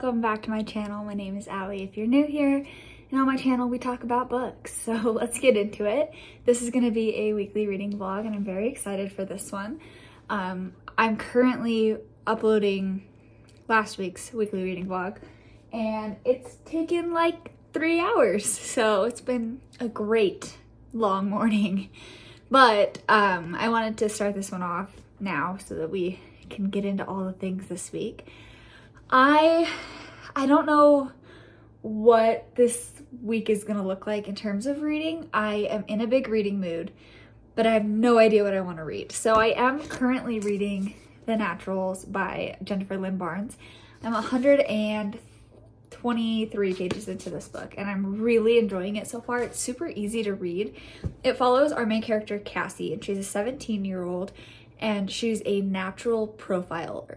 welcome back to my channel. My name is Allie if you're new here, and on my channel we talk about books, so let's get into it. This is going to be a weekly reading vlog and I'm very excited for this one. I'm currently uploading last week's weekly reading vlog and it's taken like 3 hours, so it's been a great long morning. But I wanted to start this one off now so that we can get into all the things this week. I don't know what this week is gonna look like in terms of reading. I am in a big reading mood, but I have no idea what I want to read. So I am currently reading The Naturals by Jennifer Lynn Barnes. I'm 123 pages into this book and I'm really enjoying it so far. It's super easy to read. It follows our main character Cassie, and she's a 17-year-old and she's a natural profiler.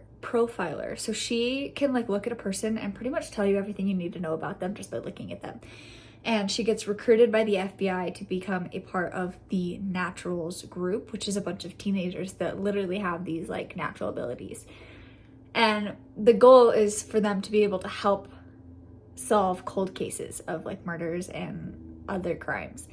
So she can like look at a person and pretty much tell you everything you need to know about them just by looking at them. And she gets recruited by the FBI to become a part of the Naturals group, which is a bunch of teenagers that literally have these like natural abilities. And the goal is for them to be able to help solve cold cases of like murders and other crimes.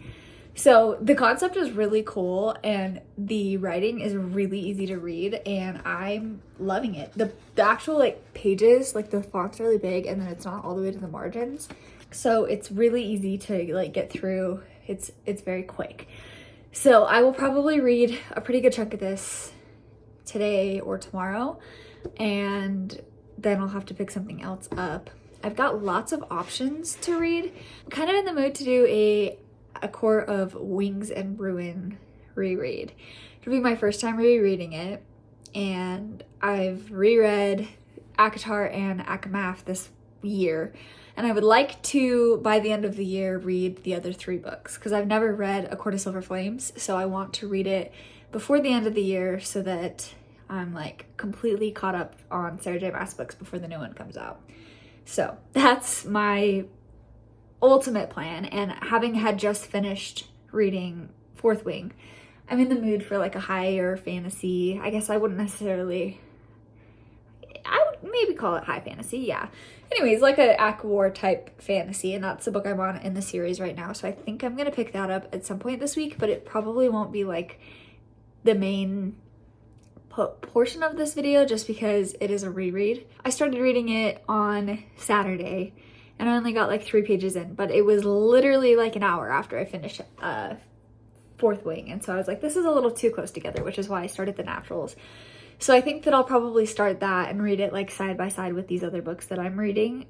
So the concept is really cool and the writing is really easy to read and I'm loving it. The actual like pages, like the font's really big and then it's not all the way to the margins. So it's really easy to like get through. It's very quick. So I will probably read a pretty good chunk of this today or tomorrow and then I'll have to pick something else up. I've got lots of options to read. I'm kind of in the mood to do a Court of Wings and Ruin reread. It'll be my first time rereading it, and I've reread ACOTAR and ACOMAF this year, and I would like to, by the end of the year, read the other 3 books, because I've never read A Court of Silver Flames, so I want to read it before the end of the year so that I'm like completely caught up on Sarah J. Maas books before the new one comes out. So that's my ultimate plan, and having had just finished reading Fourth Wing, I'm in the mood for like a higher fantasy. I guess I wouldn't necessarily, I would maybe call it high fantasy, yeah. Anyways, like a ACOWAR type fantasy, and that's the book I'm on in the series right now, so I think I'm gonna pick that up at some point this week, but it probably won't be like the main portion of this video just because it is a reread. I started reading it on Saturday and I only got like 3 pages in, but it was literally like an hour after I finished Fourth Wing, and so I was like, this is a little too close together, which is why I started The Naturals. So I think that I'll probably start that and read it like side by side with these other books that I'm reading.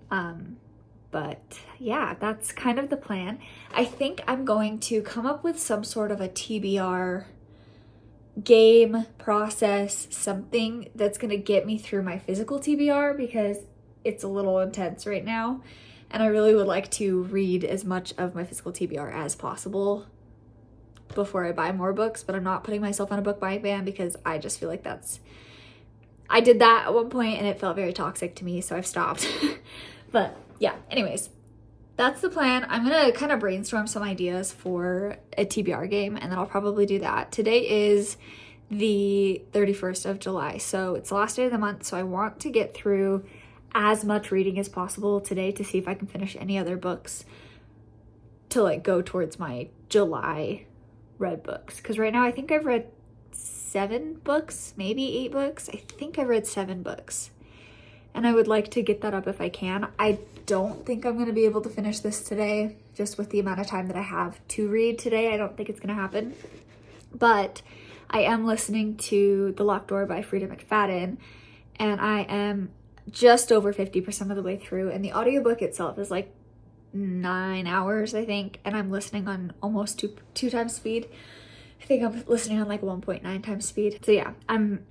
But yeah, that's kind of the plan. I think I'm going to come up with some sort of a TBR game process, something that's gonna get me through my physical TBR because it's a little intense right now. And I really would like to read as much of my physical TBR as possible before I buy more books, but I'm not putting myself on a book buying ban because I just feel like I did that at one point and it felt very toxic to me, so I've stopped. But yeah, anyways, that's the plan. I'm gonna kind of brainstorm some ideas for a TBR game and then I'll probably do that. Today is the 31st of July, so it's the last day of the month, so I want to get through as much reading as possible today to see if I can finish any other books to like go towards my July read books, because right now I think I've read 7 books, maybe 8 books. I think I've read 7 books and I would like to get that up if I can. I don't think I'm going to be able to finish this today just with the amount of time that I have to read today. I don't think it's going to happen, but I am listening to The Locked Door by Frida McFadden and I am just over 50% of the way through, and the audiobook itself is like 9 hours, I think, and I'm listening on almost two times speed. I think I'm listening on like 1.9 times speed. So yeah, I'm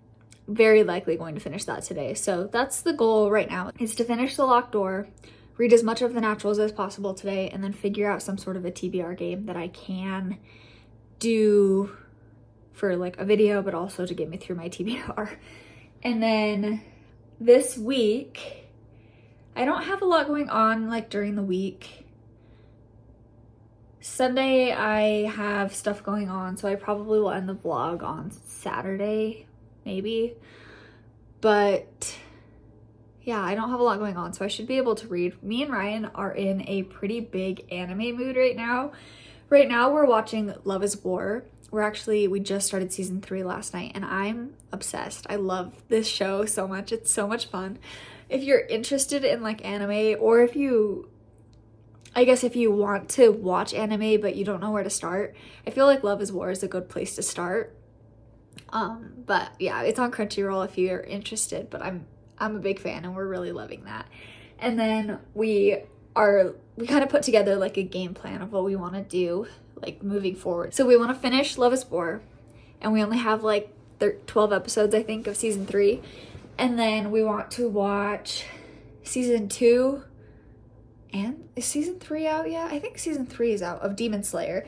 very likely going to finish that today. So that's the goal right now, is to finish The Locked Door, read as much of The Naturals as possible today, and then figure out some sort of a TBR game that I can do for like a video, but also to get me through my TBR. And then this week, I don't have a lot going on like during the week. Sunday, I have stuff going on, so I probably will end the vlog on Saturday, maybe. But yeah, I don't have a lot going on, so I should be able to read. Me and Ryan are in a pretty big anime mood right now. Right now we're watching Love is War. We just started season 3 last night, and I'm obsessed. I love this show so much. It's so much fun. If you're interested in like anime, or if you want to watch anime but you don't know where to start, I feel like Love is War is a good place to start. But yeah, it's on Crunchyroll if you're interested, but I'm a big fan and we're really loving that. And then we kind of put together like a game plan of what we want to do like moving forward. So we want to finish Love is War, and we only have like 12 episodes I think of season 3, and then we want to watch season 2. And is season 3 out yet? I think season 3 is out, of Demon Slayer.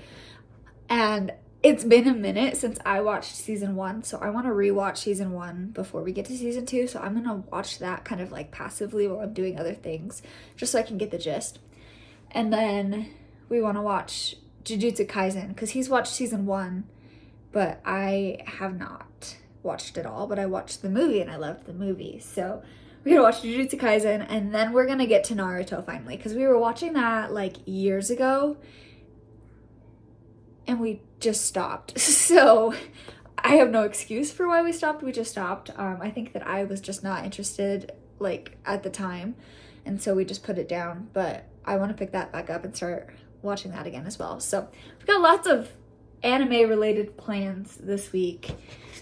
And it's been a minute since I watched season 1, so I want to rewatch season 1 before we get to season 2. So I'm gonna watch that kind of like passively while I'm doing other things, just so I can get the gist. And then we want to watch Jujutsu Kaisen, because he's watched season 1, but I have not watched it all. But I watched the movie and I loved the movie, so we're gonna watch Jujutsu Kaisen, and then we're gonna get to Naruto finally, because we were watching that like years ago and we just stopped. So I have no excuse for why we stopped. We just stopped. I think that I was just not interested like at the time, and so we just put it down. But I want to pick that back up and start watching that again as well. So we've got lots of anime related plans this week,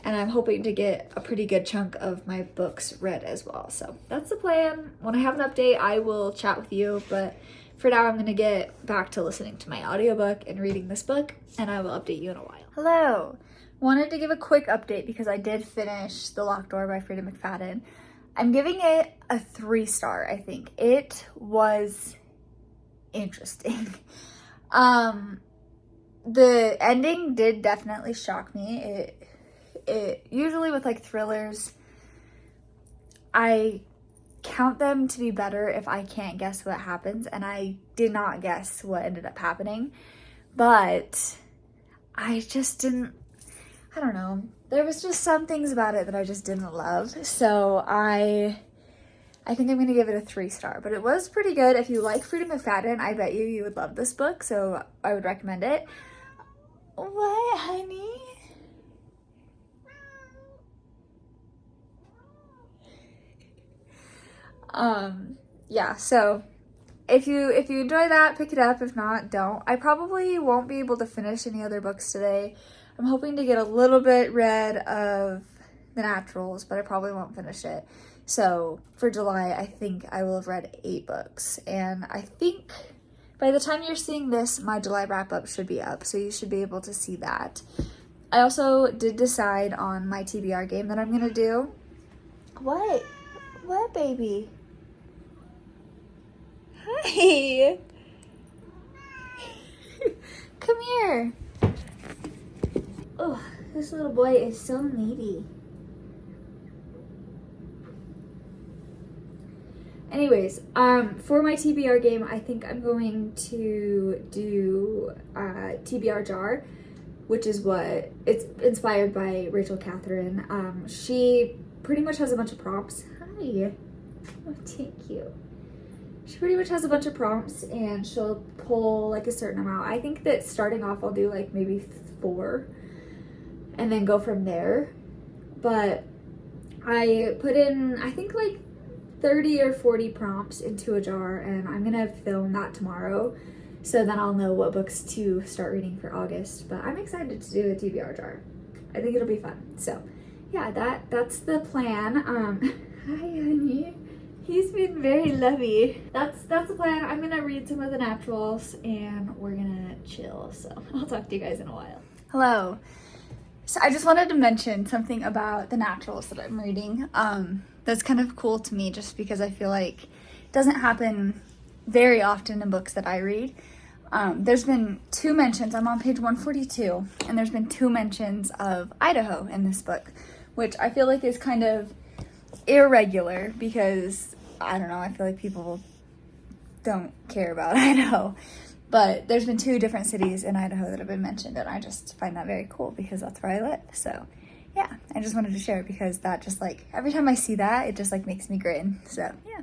and I'm hoping to get a pretty good chunk of my books read as well. So that's the plan. When I have an update, I will chat with you, but for now I'm going to get back to listening to my audiobook and reading this book, and I will update you in a while. Hello! Wanted to give a quick update because I did finish The Locked Door by Frida McFadden. I'm giving it a 3-star, I think. It was interesting. The ending did definitely shock me. It usually with like thrillers, I count them to be better if I can't guess what happens, and I did not guess what ended up happening. But I just didn't, I don't know. There was just some things about it that I just didn't love. So I think I'm going to give it a 3-star, but it was pretty good. If you like Frida McFadden, I bet you would love this book, so I would recommend it. What, honey? Yeah, so if you enjoy that, pick it up. If not, don't. I probably won't be able to finish any other books today. I'm hoping to get a little bit read of The Naturals, but I probably won't finish it. So for July, I think I will have read 8 books, and I think by the time you're seeing this, my July wrap-up should be up, so you should be able to see that. I also did decide on my TBR game that I'm gonna do. What? What, baby? Hi! Come here. Oh, this little boy is so needy. Anyways, for my TBR game, I think I'm going to do TBR Jar, which is what it's inspired by Rachel Catherine. She pretty much has a bunch of prompts. Hi. Oh, thank you. She pretty much has a bunch of prompts, and she'll pull like a certain amount. I think that starting off, I'll do like maybe 4 and then go from there. But I put in, I think like 30 or 40 prompts into a jar, and I'm gonna film that tomorrow, so then I'll know what books to start reading for August. But I'm excited to do a TBR jar. I think it'll be fun. So yeah, that's the plan. Hi, honey. He's been very lovey. That's the plan. I'm gonna read some of The Naturals, and we're gonna chill. So I'll talk to you guys in a while. Hello. So I just wanted to mention something about The Naturals that I'm reading. That's kind of cool to me, just because I feel like it doesn't happen very often in books that I read. There's been 2 mentions. I'm on page 142, and there's been 2 mentions of Idaho in this book, which I feel like is kind of irregular because, I don't know, I feel like people don't care about Idaho. But there's been 2 different cities in Idaho that have been mentioned, and I just find that very cool because that's where I live. So yeah, I just wanted to share it because that just like, every time I see that, it just like makes me grin. So yeah.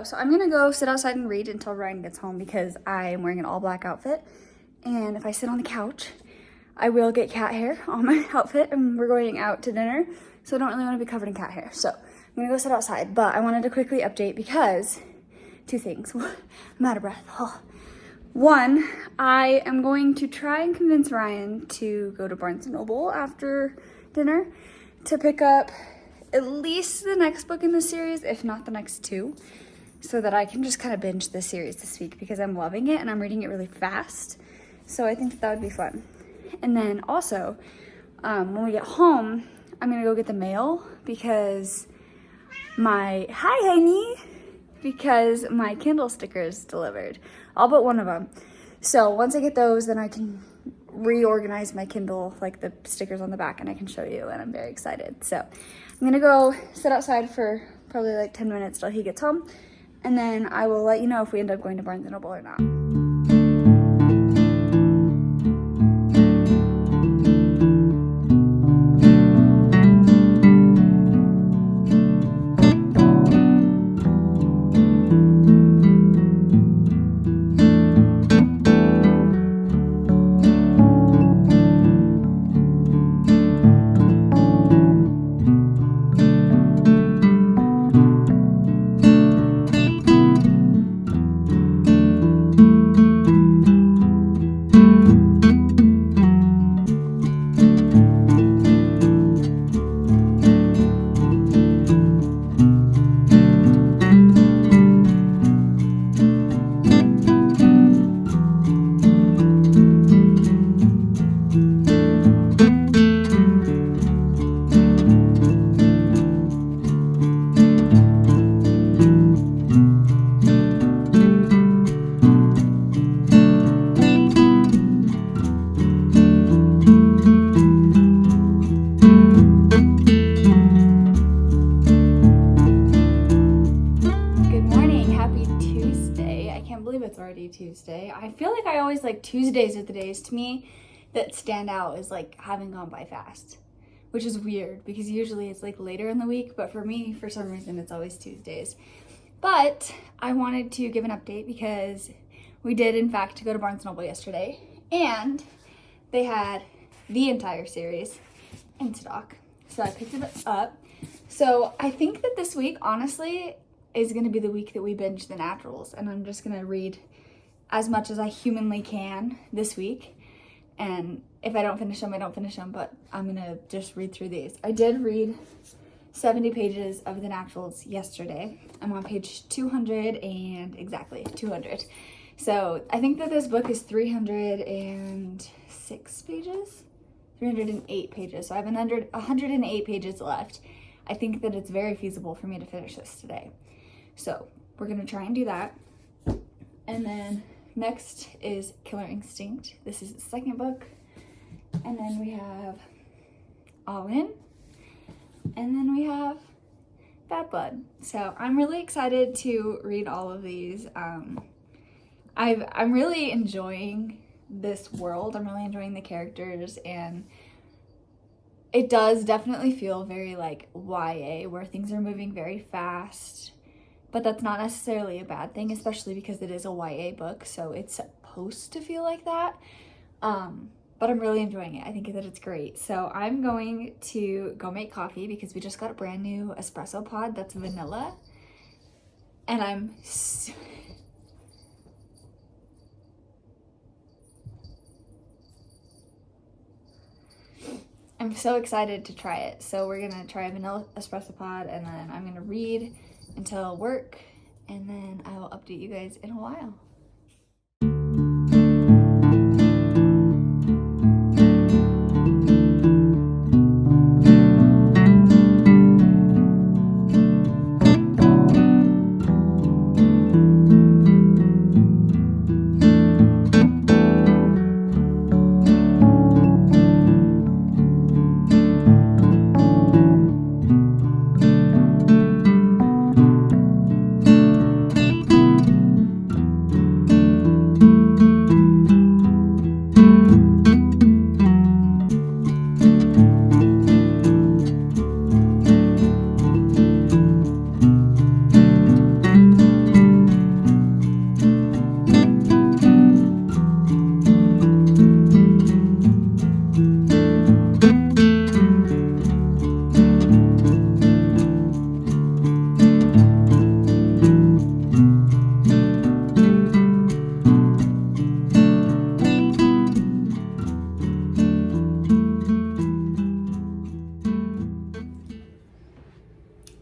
So I'm gonna go sit outside and read until Ryan gets home because I am wearing an all black outfit. And if I sit on the couch, I will get cat hair on my outfit, and we're going out to dinner. So I don't really wanna be covered in cat hair. So I'm gonna go sit outside, but I wanted to quickly update because two things. I'm out of breath. Oh. One, I am going to try and convince Ryan to go to Barnes & Noble after dinner to pick up at least the next book in the series, if not the next two, so that I can just kind of binge this series this week because I'm loving it and I'm reading it really fast. So I think that would be fun. And then also, when we get home, I'm gonna go get the mail because my Kindle sticker is delivered. All but one of them. So once I get those, then I can reorganize my Kindle, like the stickers on the back, and I can show you, and I'm very excited. So I'm gonna go sit outside for probably like 10 minutes till he gets home, and then I will let you know if we end up going to Barnes & Noble or not. Tuesday. I feel like I always like Tuesdays are the days to me that stand out as like having gone by fast, which is weird because usually it's like later in the week, but for me, for some reason, it's always Tuesdays. But I wanted to give an update because we did in fact go to Barnes & Noble yesterday and they had the entire series in stock. So I picked it up. So I think that this week, honestly, is going to be the week that we binge the Naturals, and I'm just going to read as much as I humanly can this week. And if I don't finish them, I don't finish them, but I'm going to just read through these. I did read 70 pages of the naturals yesterday. I'm on page 200 and exactly 200. So I think that this book is 306 pages, 308 pages. So I have 108 pages left. I think that it's very feasible for me to finish this today. So we're gonna try and do that. And then next is Killer Instinct. This is the second book. And then we have All In. And then we have Bad Blood. So I'm really excited to read all of these. I'm really enjoying this world. I'm really enjoying the characters, and it does definitely feel very like YA, where things are moving very fast, but that's not necessarily a bad thing, especially because it is a YA book, so it's supposed to feel like that. But I'm really enjoying it. I think that it's great. So I'm going to go make coffee because we just got a brand new espresso pod that's vanilla, and I'm so excited to try it. So we're gonna try a vanilla espresso pod, and then I'm gonna read until work, and then I will update you guys in a while.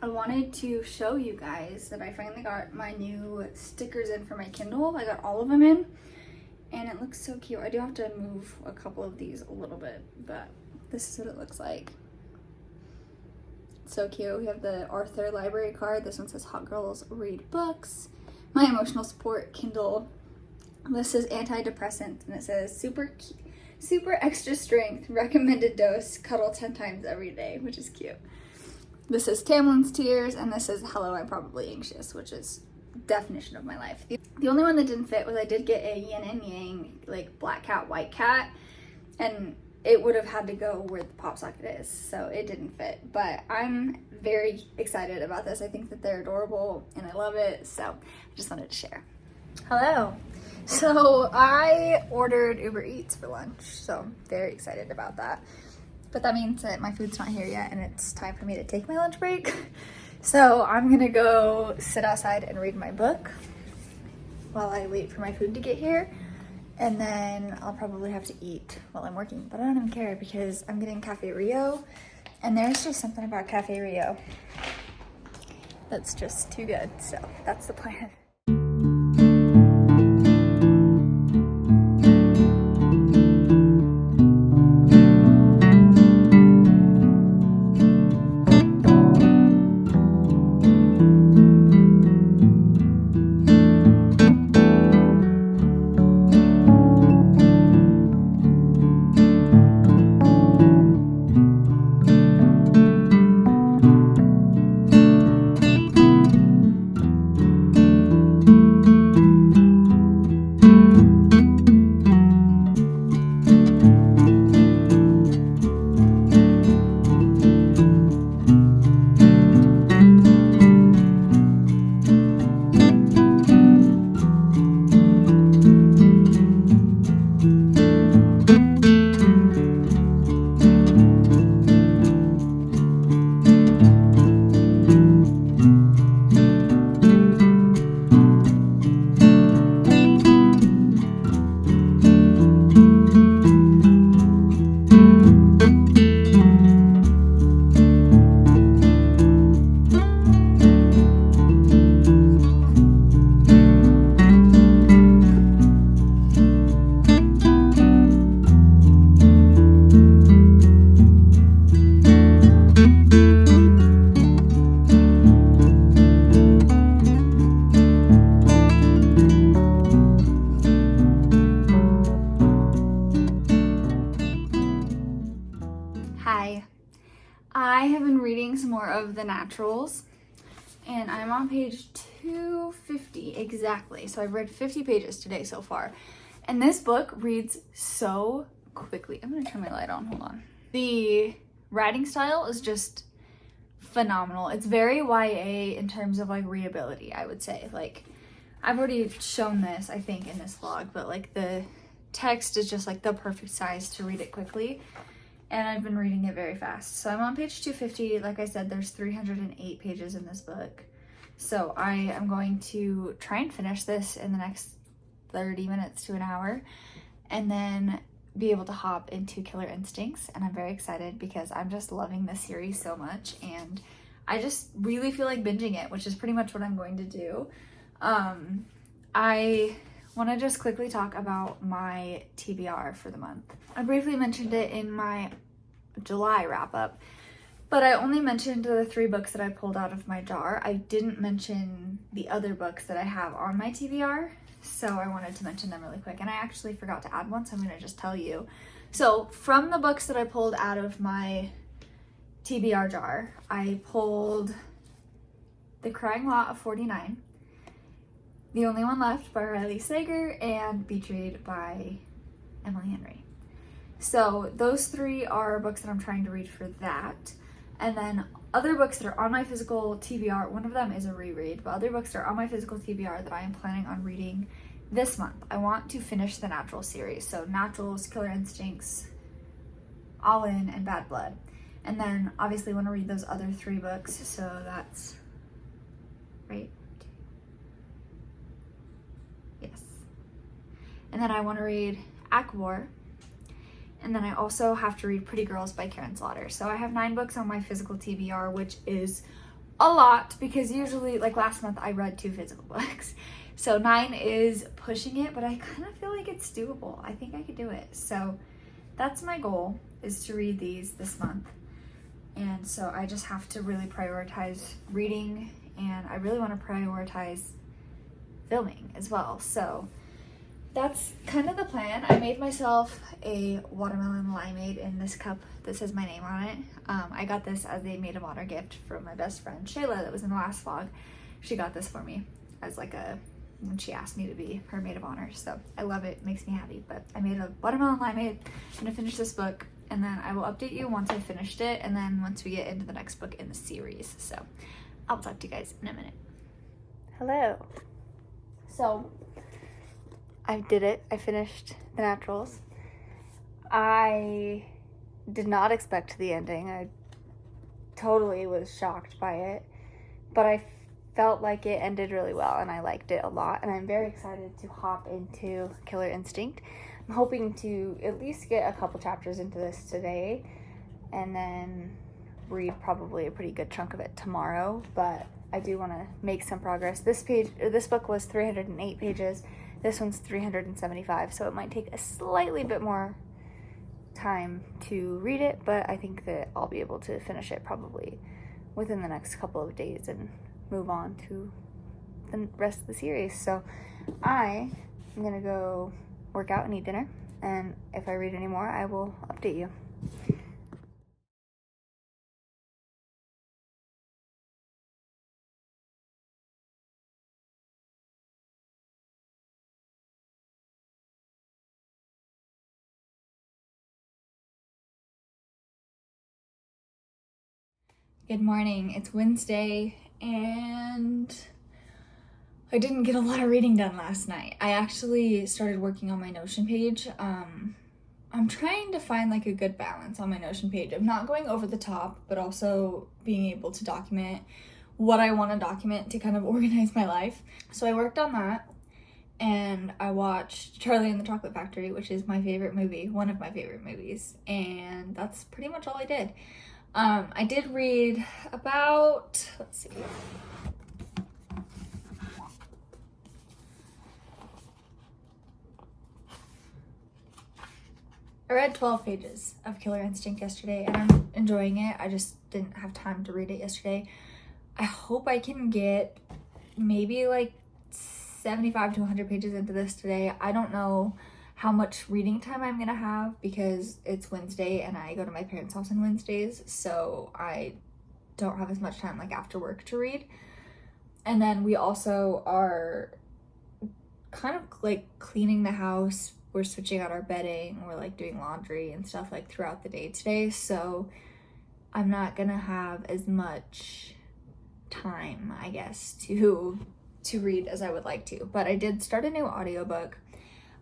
I wanted to show you guys that I finally got my new stickers in for my Kindle. I got all of them in, and it looks so cute. I do have to move a couple of these a little bit, but this is what it looks like. So cute. We have the Arthur library card. This one says Hot Girls Read Books. My emotional support Kindle. This is antidepressant, and it says super extra strength, recommended dose, cuddle 10 times every day, which is cute. This is Tamlin's Tears, and this is Hello, I'm Probably Anxious, which is definition of my life. The only one that didn't fit was I did get a yin and yang, like black cat, white cat, and it would have had to go where the pop socket is, so it didn't fit. But I'm very excited about this. I think that they're adorable, and I love it, so I just wanted to share. Hello. So I ordered Uber Eats for lunch, so I'm very excited about that. But that means that my food's not here yet, and it's time for me to take my lunch break. So I'm gonna go sit outside and read my book while I wait for my food to get here. And then I'll probably have to eat while I'm working, but I don't even care because I'm getting Cafe Rio, and there's just something about Cafe Rio that's just too good. So that's the plan. been reading some more of The Naturals, and I'm on page 250 exactly. So I've read 50 pages today so far. And this book reads so quickly. I'm gonna turn my light on, hold on. The writing style is just phenomenal. It's very YA in terms of like readability, I would say. Like, I've already shown this, I think, in this vlog, but like the text is just like the perfect size to read it quickly. And I've been reading it very fast. So I'm on page 250. Like I said, there's 308 pages in this book. So I am going to try and finish this in the next 30 minutes to an hour, and then be able to hop into Killer Instincts. And I'm very excited because I'm just loving this series so much, and I just really feel like binging it, which is pretty much what I'm going to do. I want to just quickly talk about my TBR for the month. I briefly mentioned it in my July wrap up, but I only mentioned the 3 books that I pulled out of my jar. I didn't mention the other books that I have on my TBR, so I wanted to mention them really quick, and I actually forgot to add one, so I'm going to just tell you. So from the books that I pulled out of my TBR jar, I pulled The Crying Lot of 49, The Only One Left by Riley Sager, and Betrayed by Emily Henry. So those 3 are books that I'm trying to read for that. And then other books that are on my physical TBR, one of them is a reread, but other books that are on my physical TBR that I am planning on reading this month. I want to finish the Natural series. So Naturals, Killer Instincts, All In, and Bad Blood. And then obviously want to read those other 3 books. So that's right. Yes. And then I want to read Aquabar. And then I also have to read Pretty Girls by Karen Slaughter. So I have 9 books on my physical TBR, which is a lot because usually, like last month, I read 2 physical books. So 9 is pushing it, but I kind of feel like it's doable. I think I could do it. So that's my goal, is to read these this month. And so I just have to really prioritize reading, and I really want to prioritize filming as well. So that's kind of the plan. I made myself a watermelon limeade in this cup that says my name on it. I got this as a maid of honor gift from my best friend Shayla that was in the last vlog. She got this for me as like when she asked me to be her maid of honor. So I love it, makes me happy. But I made a watermelon limeade. I'm gonna finish this book, and then I will update you once I finished it, and then once we get into the next book in the series. So I'll talk to you guys in a minute. Hello. So I did it. I finished The Naturals. I did not expect the ending. I totally was shocked by it, but I felt like it ended really well, and I liked it a lot, and I'm very excited to hop into Killer Instinct. I'm hoping to at least get a couple chapters into this today, and then read probably a pretty good chunk of it tomorrow, but I do want to make some progress. This book was 308 pages. This one's 375, so it might take a slightly bit more time to read it, but I think that I'll be able to finish it probably within the next couple of days and move on to the rest of the series. So I am gonna go work out and eat dinner, and if I read any more, I will update you. Good morning. It's Wednesday, and I didn't get a lot of reading done last night. I actually started working on my Notion page. I'm trying to find like a good balance on my Notion page. I'm not going over the top, but also being able to document what I want to document to kind of organize my life. So I worked on that, and I watched Charlie and the Chocolate Factory, which is my favorite movie, one of my favorite movies, and that's pretty much all I did. I did read about, let's see. I read 12 pages of Killer Instinct yesterday, and I'm enjoying it. I just didn't have time to read it yesterday. I hope I can get maybe like 75 to 100 pages into this today. I don't know how much reading time I'm gonna have because it's Wednesday and I go to my parents' house on Wednesdays, so I don't have as much time like after work to read. And then we also are kind of like cleaning the house. We're switching out our bedding. We're like doing laundry and stuff like throughout the day today. So I'm not gonna have as much time, I guess, to read as I would like to. But I did start a new audiobook.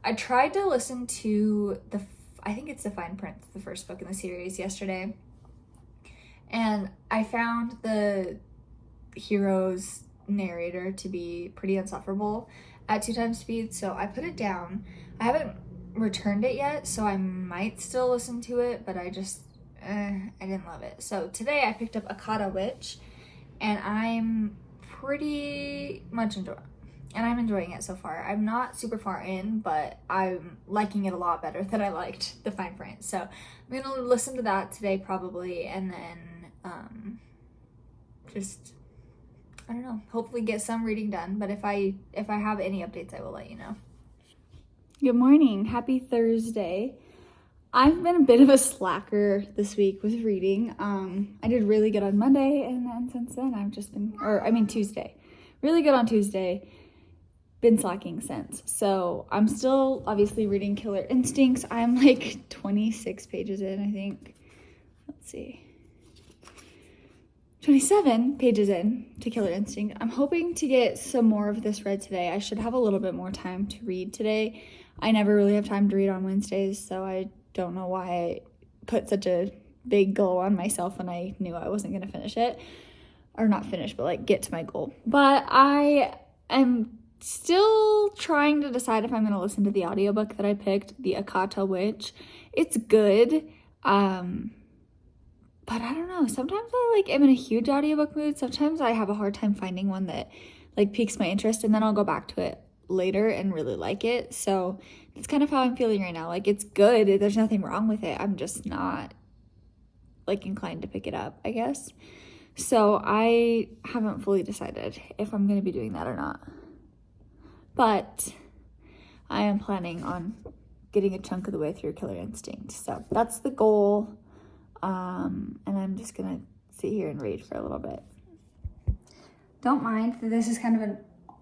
I tried to listen to I think it's The Fine Print, the first book in the series, yesterday. And I found the hero's narrator to be pretty insufferable at 2 times speed, so I put it down. I haven't returned it yet, so I might still listen to it, but I just, I didn't love it. So today I picked up Akata Witch, and I'm pretty much enjoying it so far. I'm not super far in, but I'm liking it a lot better than I liked The Fine Print. So I'm gonna listen to that today probably, and then just, I don't know, hopefully get some reading done. But if I have any updates, I will let you know. Good morning. Happy Thursday. I've been a bit of a slacker this week with reading. I did really good on Monday, and then since then I've just been, Tuesday. Really good on Tuesday. Been slacking since. So I'm still obviously reading Killer Instincts. I'm like 26 pages in, I think. Let's see. 27 pages in to Killer Instinct. I'm hoping to get some more of this read today. I should have a little bit more time to read today. I never really have time to read on Wednesdays, so I don't know why I put such a big goal on myself when I knew I wasn't going to finish it. Or not finish, but like get to my goal. But I am still trying to decide if I'm going to listen to the audiobook that I picked, the Akata Witch. It's good. But I don't know, sometimes I like am in a huge audiobook mood. Sometimes I have a hard time finding one that like piques my interest, and then I'll go back to it later and really like it. So it's kind of how I'm feeling right now. Like, it's good. There's nothing wrong with it. I'm just not like inclined to pick it up, I guess. So I haven't fully decided if I'm going to be doing that or not. But I am planning on getting a chunk of the way through Killer Instinct. So that's the goal. And I'm just gonna sit here and read for a little bit. Don't mind that this is kind of an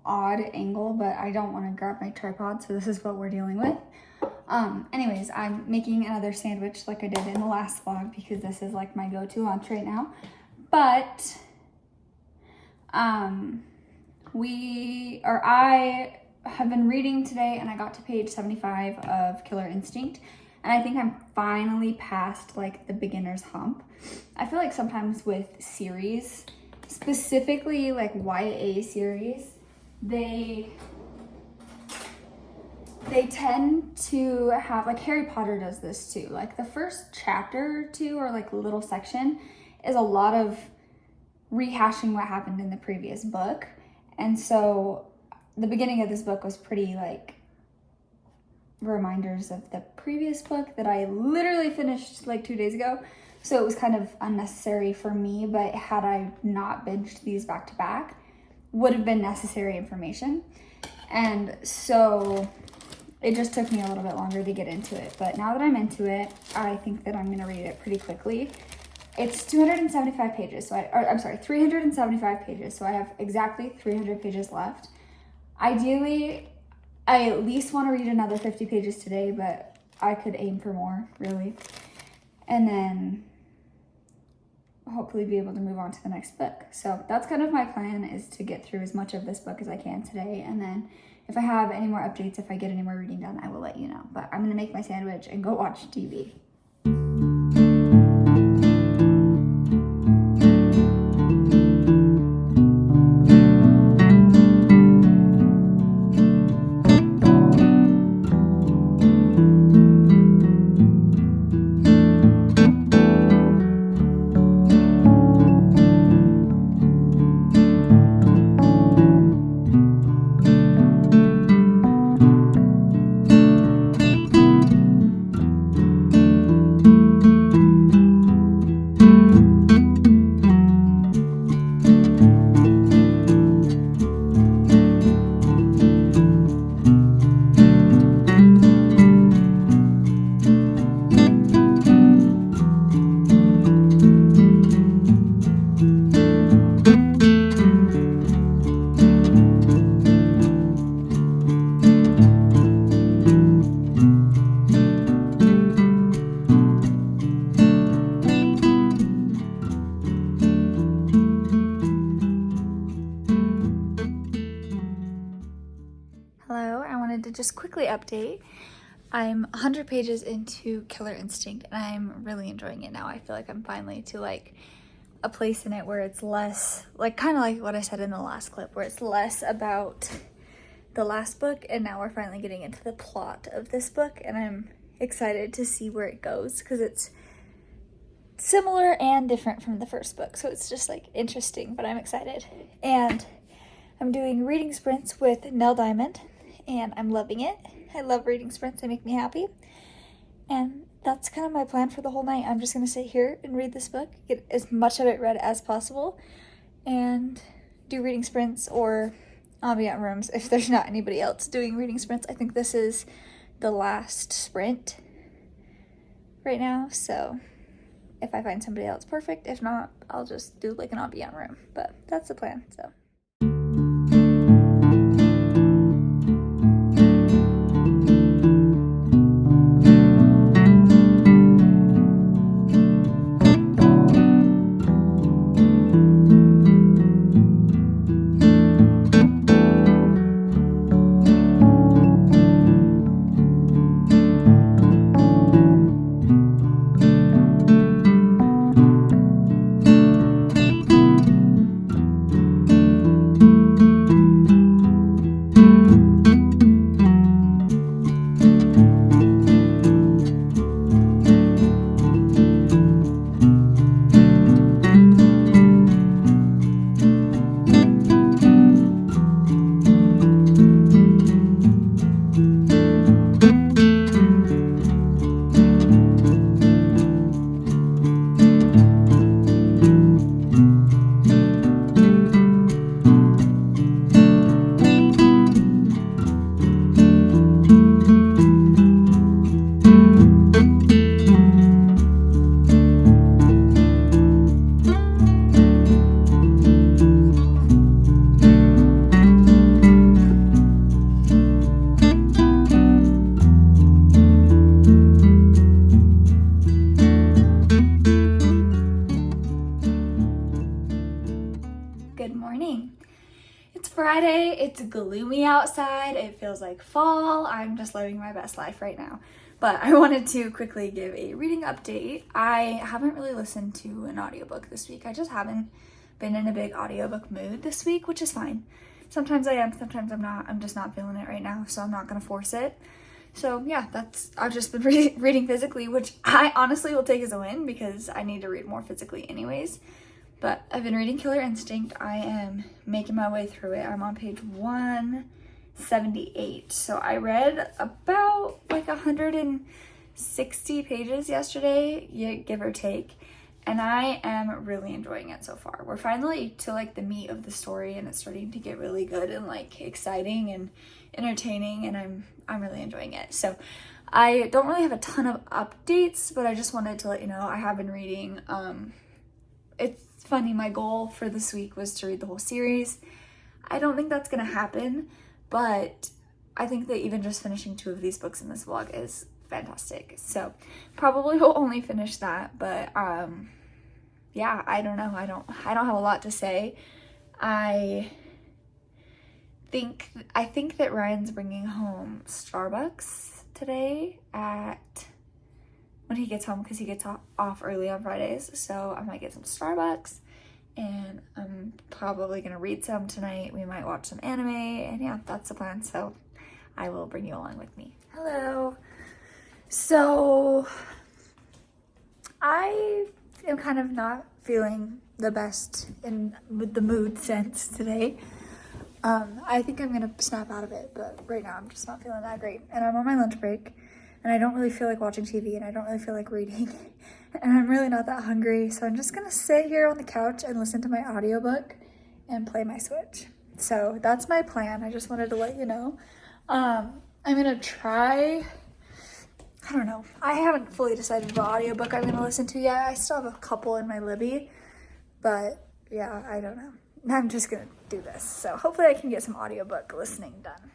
odd angle, but I don't want to grab my tripod, so this is what we're dealing with. Anyways, I'm making another sandwich like I did in the last vlog because this is like my go-to lunch right now. But I have been reading today, and I got to page 75 of Killer Instinct. And I think I'm finally past like the beginner's hump. I feel like sometimes with series, specifically like YA series, they tend to have, like Harry Potter does this too. Like the first chapter or two, or like little section, is a lot of rehashing what happened in the previous book. And so the beginning of this book was pretty like reminders of the previous book that I literally finished like 2 days ago. So it was kind of unnecessary for me, but had I not binged these back to back, would have been necessary information. And so it just took me a little bit longer to get into it. But now that I'm into it, I think that I'm going to read it pretty quickly. It's 275 pages. So 375 pages. So I have exactly 300 pages left. Ideally, I at least want to read another 50 pages today, but I could aim for more, really. And then hopefully be able to move on to the next book. So that's kind of my plan, is to get through as much of this book as I can today. And then if I have any more updates, if I get any more reading done, I will let you know. But I'm going to make my sandwich and go watch TV. just quickly update. I'm 100 pages into Killer Instinct and I'm really enjoying it now. I feel like I'm finally to like a place in it where it's less, like kind of like what I said in the last clip, where it's less about the last book and now we're finally getting into the plot of this book, and I'm excited to see where it goes because it's similar and different from the first book, so it's just like interesting, but I'm excited. And I'm doing reading sprints with Nell Diamond and I'm loving it. I love reading sprints, they make me happy, and that's kind of my plan for the whole night. I'm just gonna sit here and read this book, get as much of it read as possible, and do reading sprints or ambient rooms if there's not anybody else doing reading sprints. I think this is the last sprint right now, so if I find somebody else, perfect. If not, I'll just do like an ambient room, but that's the plan, so. Good morning. It's Friday, it's gloomy outside, it feels like fall. I'm just living my best life right now. But I wanted to quickly give a reading update. I haven't really listened to an audiobook this week. I just haven't been in a big audiobook mood this week, which is fine. Sometimes I am, sometimes I'm not. I'm just not feeling it right now, so I'm not gonna force it. So yeah, I've just been reading physically, which I honestly will take as a win because I need to read more physically anyways. But I've been reading Killer Instinct. I am making my way through it. I'm on page 178. So I read about like 160 pages yesterday, yeah, give or take. And I am really enjoying it so far. We're finally to like the meat of the story and it's starting to get really good and like exciting and entertaining, and I'm really enjoying it. So I don't really have a ton of updates, but I just wanted to let you know I have been reading. It's funny, my goal for this week was to read the whole series. I don't think that's gonna happen, but I think that even just finishing 2 of these books in this vlog is fantastic. So probably will only finish that, but yeah, I don't know. I don't have a lot to say. I think that Ryan's bringing home Starbucks today when he gets home, because he gets off early on Fridays. So I might get some Starbucks and I'm probably gonna read some tonight. We might watch some anime, and yeah, that's the plan. So I will bring you along with me. Hello. So I am kind of not feeling the best with the mood sense today. I think I'm gonna snap out of it, but right now I'm just not feeling that great. And I'm on my lunch break and I don't really feel like watching TV and I don't really feel like reading and I'm really not that hungry. So I'm just gonna sit here on the couch and listen to my audiobook and play my Switch. So that's my plan. I just wanted to let you know. I'm gonna try, I don't know. I haven't fully decided what audiobook I'm gonna listen to yet. I still have a couple in my Libby, but yeah, I don't know. I'm just gonna do this. So hopefully I can get some audiobook listening done.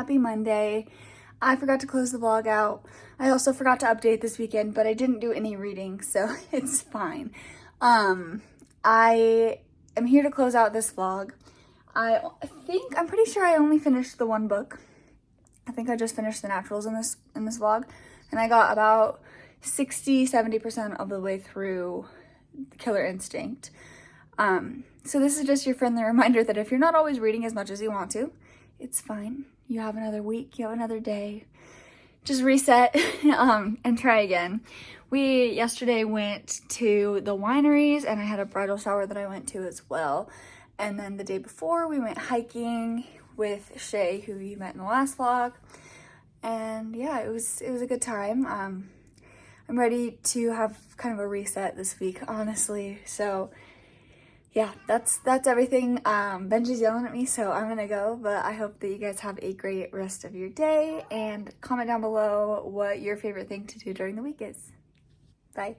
happy Monday. I forgot to close the vlog out. I also forgot to update this weekend, but I didn't do any reading, so it's fine. I am here to close out this vlog. I'm pretty sure I only finished the one book. I think I just finished the naturals in this vlog, and I got about 60-70% of the way through Killer Instinct. So this is just your friendly reminder that if you're not always reading as much as you want to, it's fine. You have another week, you have another day. Just reset and try again. We yesterday went to the wineries, and I had a bridal shower that I went to as well. And then the day before we went hiking with Shay, who you met in the last vlog. And yeah, it was a good time. I'm ready to have kind of a reset this week, honestly. So yeah, that's everything. Benji's yelling at me, so I'm gonna go, but I hope that you guys have a great rest of your day, and comment down below what your favorite thing to do during the week is. Bye.